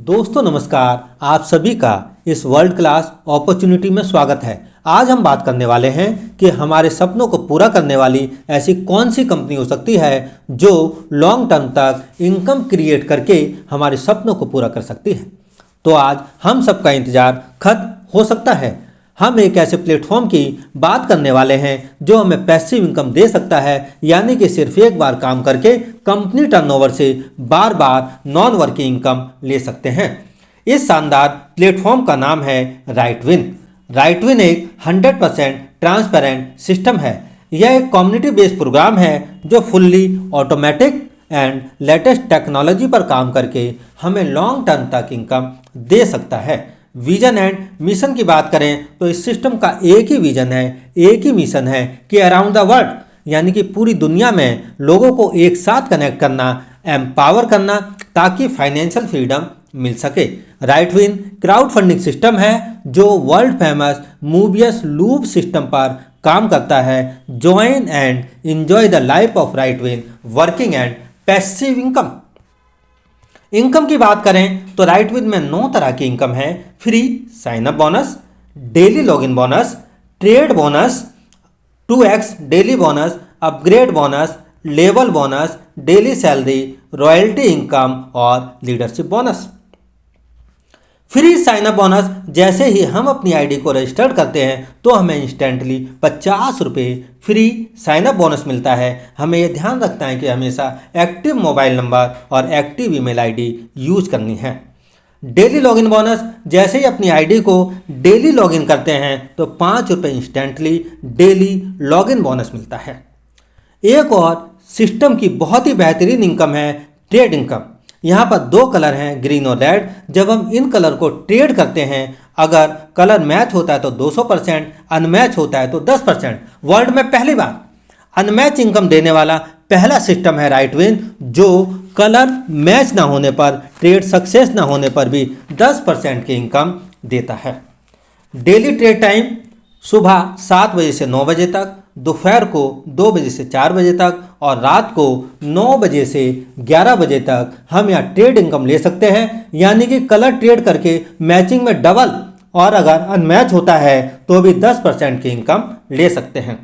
दोस्तों नमस्कार, आप सभी का इस वर्ल्ड क्लास अपॉर्चुनिटी में स्वागत है। आज हम बात करने वाले हैं कि हमारे सपनों को पूरा करने वाली ऐसी कौन सी कंपनी हो सकती है जो लॉन्ग टर्म तक इनकम क्रिएट करके हमारे सपनों को पूरा कर सकती है। तो आज हम सबका इंतजार खत्म हो सकता है। हम एक ऐसे प्लेटफॉर्म की बात करने वाले हैं जो हमें पैसिव इनकम दे सकता है, यानी कि सिर्फ एक बार काम करके कंपनी टर्नओवर से बार बार नॉन वर्किंग इनकम ले सकते हैं। इस शानदार प्लेटफॉर्म का नाम है राइटविन। राइटविन एक 100% ट्रांसपेरेंट सिस्टम है। यह एक कम्युनिटी बेस्ड प्रोग्राम है जो fully automatic and latest technology पर काम करके हमें लॉन्ग टर्म तक इनकम दे सकता है। विजन एंड मिशन की बात करें तो इस सिस्टम का एक ही विजन है, एक ही मिशन है कि अराउंड द वर्ल्ड, यानी कि पूरी दुनिया में लोगों को एक साथ कनेक्ट करना, एम्पावर करना, ताकि फाइनेंशियल फ्रीडम मिल सके। राइटविन क्राउड फंडिंग सिस्टम है जो world famous Möbius loop system पर काम करता है। Join and enjoy the life of Rightwin working and passive income. Income की बात करें तो राइटविन में 9 तरह की इनकम है। Free sign up bonus, daily login bonus, trade bonus, 2x daily bonus, upgrade bonus, level bonus, daily salary, royalty income और leadership bonus. Free sign up bonus, जैसे ही हम अपनी आईडी को रजिस्टर करते हैं तो हमें इंस्टेंटली 50 रुपये फ्री साइन अप बोनस मिलता है। हमें यह ध्यान रखना है कि हमेशा एक्टिव मोबाइल नंबर और एक्टिव ईमेल आईडी यूज करनी है। डेली लॉगिन बोनस, जैसे ही अपनी आईडी को डेली लॉगिन करते हैं तो 5 रुपये इंस्टेंटली डेली लॉगिन बोनस मिलता है। एक और सिस्टम की बहुत ही बेहतरीन इनकम है ट्रेड इनकम। यहाँ पर 2 कलर हैं, ग्रीन और रेड। जब हम इन कलर को ट्रेड करते हैं, अगर कलर मैच होता है तो 200%, अनमैच होता है तो 10%। वर्ल्ड में पहली बार अनमैच इनकम देने वाला पहला सिस्टम है राइटविन, जो कलर मैच ना होने पर, ट्रेड सक्सेस ना होने पर भी 10% की इनकम देता है। डेली ट्रेड टाइम सुबह 7 बजे से 9 बजे तक, दोपहर को 2 बजे से 4 बजे तक और रात को 9 बजे से 11 बजे तक हम यहाँ ट्रेड इनकम ले सकते हैं, यानी कि कलर ट्रेड करके मैचिंग में डबल, और अगर अनमैच होता है तो भी 10% की इनकम ले सकते हैं।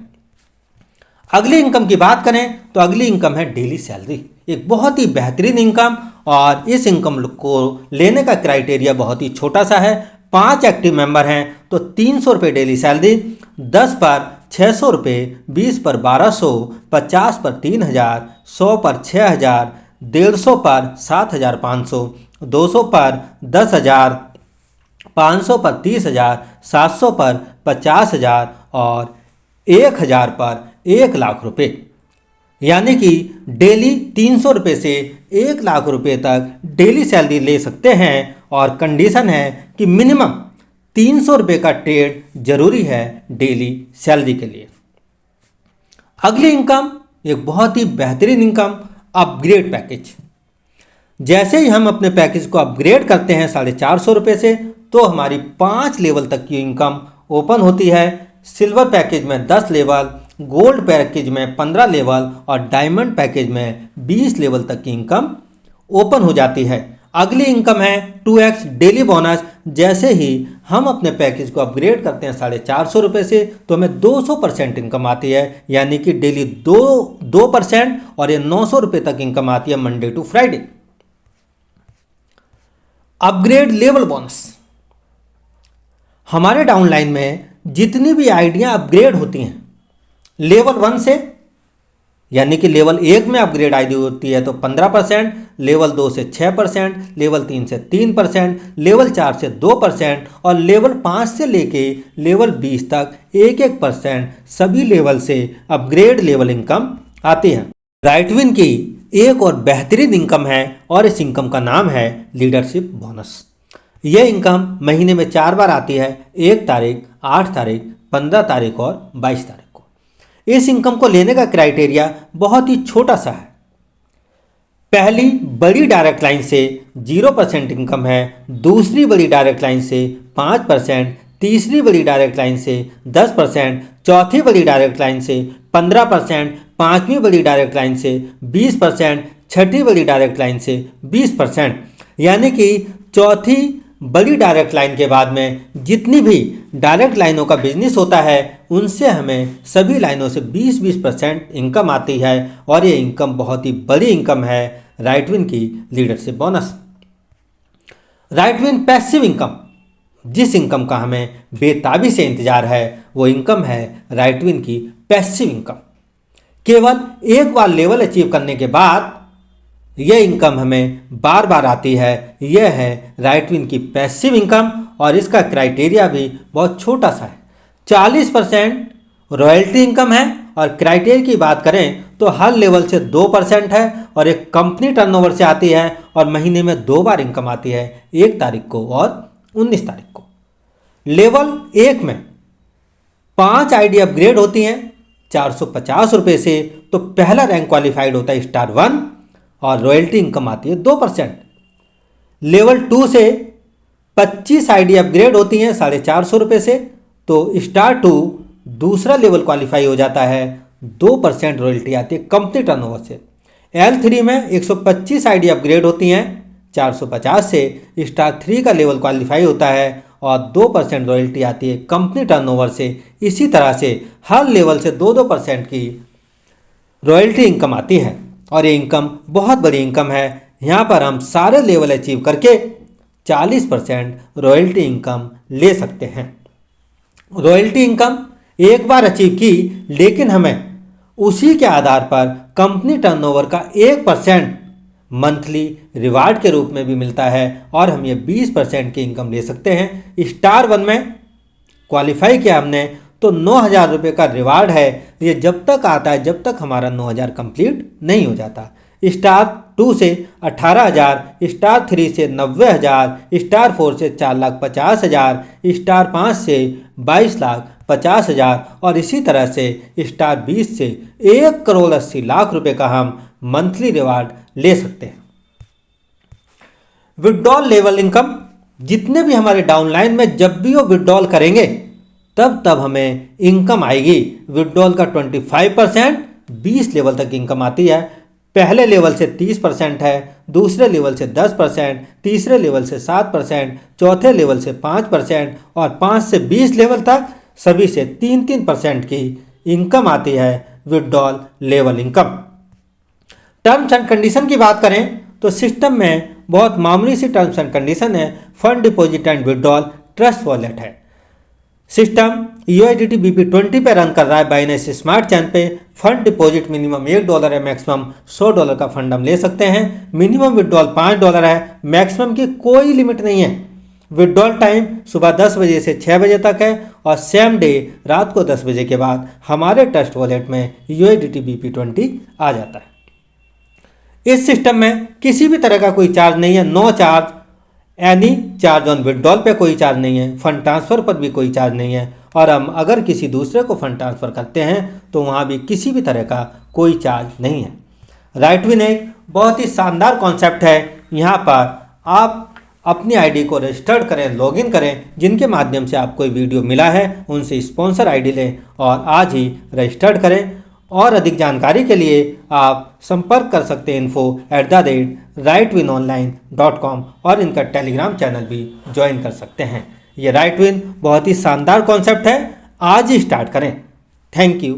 अगली इनकम की बात करें तो अगली इनकम है डेली सैलरी। एक बहुत ही बेहतरीन इनकम, और इस इनकम को लेने का क्राइटेरिया बहुत ही छोटा सा है। 5 एक्टिव मेंबर हैं तो 300 रुपये डेली सैलरी, 10 पर 600 रुपये, 20 पर 1200, 50 पर 3000, 100 पर 6000, 150 पर 7500, 200 पर 10,000, 500 पर 30,000, 700 पर 50,000 और 1000 पर 1 लाख रुपये। यानी कि डेली 300 रुपये से 1 लाख रुपये तक डेली सैलरी ले सकते हैं, और कंडीशन है कि मिनिमम 300 रुपये का ट्रेड जरूरी है डेली सैलरी के लिए। अगली इनकम एक बहुत ही बेहतरीन इनकम, अपग्रेड पैकेज। जैसे ही हम अपने पैकेज को अपग्रेड करते हैं 450 रुपये से, तो हमारी 5 लेवल तक की इनकम ओपन होती है। सिल्वर पैकेज में 10 लेवल, गोल्ड पैकेज में 15 लेवल और डायमंड पैकेज में 20 लेवल तक की इनकम ओपन हो जाती है। अगली इनकम है 2x डेली बोनस। जैसे ही हम अपने पैकेज को अपग्रेड करते हैं 450 रुपये से, तो हमें 200% इनकम आती है, यानी कि डेली 2% और ये 900 रुपये तक इनकम आती है Monday to Friday. Upgrade level bonus, हमारे डाउनलाइन में जितनी भी आइडियाँ अपग्रेड होती हैं लेवल 1 से, यानी कि लेवल 1 में अपग्रेड आईडी होती है तो 15%, लेवल 2 से 6%, लेवल 3 से 3%, लेवल 4 से 2% और लेवल 5 से लेके लेवल 20 तक 1% सभी लेवल से अपग्रेड लेवल इनकम आती है। राइटविन की एक और बेहतरीन इनकम है, और इस इनकम का नाम है लीडरशिप बोनस। यह इनकम महीने में 4 बार आती है, 1 तारीख, 8 तारीख, 15 तारीख और 22 तारीख को। इस इनकम को लेने का क्राइटेरिया बहुत ही छोटा सा है। पहली बड़ी डायरेक्ट लाइन से 0% इनकम है, दूसरी बड़ी डायरेक्ट लाइन से 5%, तीसरी बड़ी डायरेक्ट लाइन से 10%, चौथी बड़ी डायरेक्ट लाइन से 15%, पांचवी बड़ी डायरेक्ट लाइन से 20%, छठी बड़ी डायरेक्ट लाइन से 20%। यानी कि चौथी बड़ी डायरेक्ट लाइन के बाद में जितनी भी डायरेक्ट लाइनों का बिजनेस होता है उनसे हमें सभी लाइनों से 20% इनकम आती है और ये इनकम बहुत ही बड़ी इनकम है राइटविन की लीडरशिप बोनस। राइटविन पैसिव इनकम, जिस इनकम का हमें बेताबी से इंतजार है वो इनकम है राइटविन की पैसिव इनकम। केवल एक बार लेवल अचीव करने के बाद यह इनकम हमें बार बार आती है। यह है राइटविन की पैसिव इनकम और इसका क्राइटेरिया भी बहुत छोटा सा है। 40% रॉयल्टी इनकम है और क्राइटेरिया की बात करें तो हर लेवल से 2% है और एक कंपनी टर्नओवर से आती है और महीने में 2 बार इनकम आती है, 1 तारीख को और 19 तारीख को। लेवल 1 में 5 आईडी अपग्रेड होती हैं 450 रुपये से, तो पहला रैंक क्वालिफाइड होता है स्टार 1 और रॉयल्टी इनकम आती है 2%। लेवल 2 से 25 आईडी अपग्रेड होती हैं 450 रुपये से, तो स्टार 2 दूसरा लेवल क्वालिफाई हो जाता है, 2% रॉयल्टी आती है कंपनी टर्नओवर से। L3 में 125 आईडी अपग्रेड होती हैं 450 से, स्टार 3 का लेवल क्वालिफाई होता है और 2% रॉयल्टी आती है कंपनी टर्नओवर से। इसी तरह से हर लेवल से 2% की रॉयल्टी इनकम आती है और ये इनकम बहुत बड़ी इनकम है। यहाँ पर हम सारे लेवल अचीव करके 40% रॉयल्टी इनकम ले सकते हैं। रॉयल्टी इनकम एक बार अचीव की, लेकिन हमें उसी के आधार पर कंपनी टर्नओवर का 1% मंथली रिवार्ड के रूप में भी मिलता है और हम ये 20% की इनकम ले सकते हैं। स्टार 1 में क्वालिफाई किया हमने तो 9,000 रुपये का रिवार्ड है। ये जब तक आता है जब तक हमारा 9,000 कंप्लीट नहीं हो जाता। स्टार 2 से 18,000, स्टार 3 से 90,000, स्टार 4 से 4,50,000, स्टार 5 से 22,50,000 और इसी तरह से स्टार 20 से 1,80,00,000 रुपये का हम मंथली रिवार्ड ले सकते हैं। विड्रॉल लेवल इनकम, जितने भी हमारे डाउनलाइन में जब भी वो विड्रॉल करेंगे तब हमें इनकम आएगी। विड्रॉल का 25% 20 लेवल तक इनकम आती है। पहले लेवल से 30% है, दूसरे लेवल से 10%, तीसरे लेवल से 7%, चौथे लेवल से 5% और 5 से 20 लेवल तक सभी से 3% की इनकम आती है withdrawal level income. Terms and condition की बात करें तो सिस्टम में बहुत मामूली सी टर्म्स एंड कंडीशन है। Fund deposit and withdrawal trust wallet है। सिस्टम UIDT BP20 पे रन कर रहा है बाइनेंस स्मार्ट चैन पे। फंड डिपॉजिट मिनिमम $1 है, मैक्सिमम $100 का फंड हम ले सकते हैं। मिनिमम विड्रॉल $5 है, मैक्सिमम की कोई लिमिट नहीं है। विड्रॉल टाइम सुबह 10 बजे से 6 बजे तक है और सेम डे रात को 10 बजे के बाद हमारे ट्रस्ट वॉलेट में UIDT BP20 आ जाता है। इस सिस्टम में किसी भी तरह का कोई चार्ज नहीं है, no charge any charge on withdrawal पे कोई चार्ज नहीं है, फंड ट्रांसफ़र पर भी कोई चार्ज नहीं है और हम अगर किसी दूसरे को फंड ट्रांसफ़र करते हैं तो वहाँ भी किसी भी तरह का कोई चार्ज नहीं है। राइटविन एक बहुत ही शानदार कॉन्सेप्ट है। यहाँ पर आप अपनी आईडी को रजिस्टर्ड करें, लॉगिन करें। जिनके माध्यम से आपको वीडियो मिला है उनसे स्पॉन्सर आईडी लें और आज ही रजिस्टर्ड करें। और अधिक जानकारी के लिए आप संपर्क कर सकते हैं info@rightwinonline.com और इनका टेलीग्राम चैनल भी ज्वाइन कर सकते हैं। ये राइटविन बहुत ही शानदार कॉन्सेप्ट है, आज ही स्टार्ट करें। Thank you.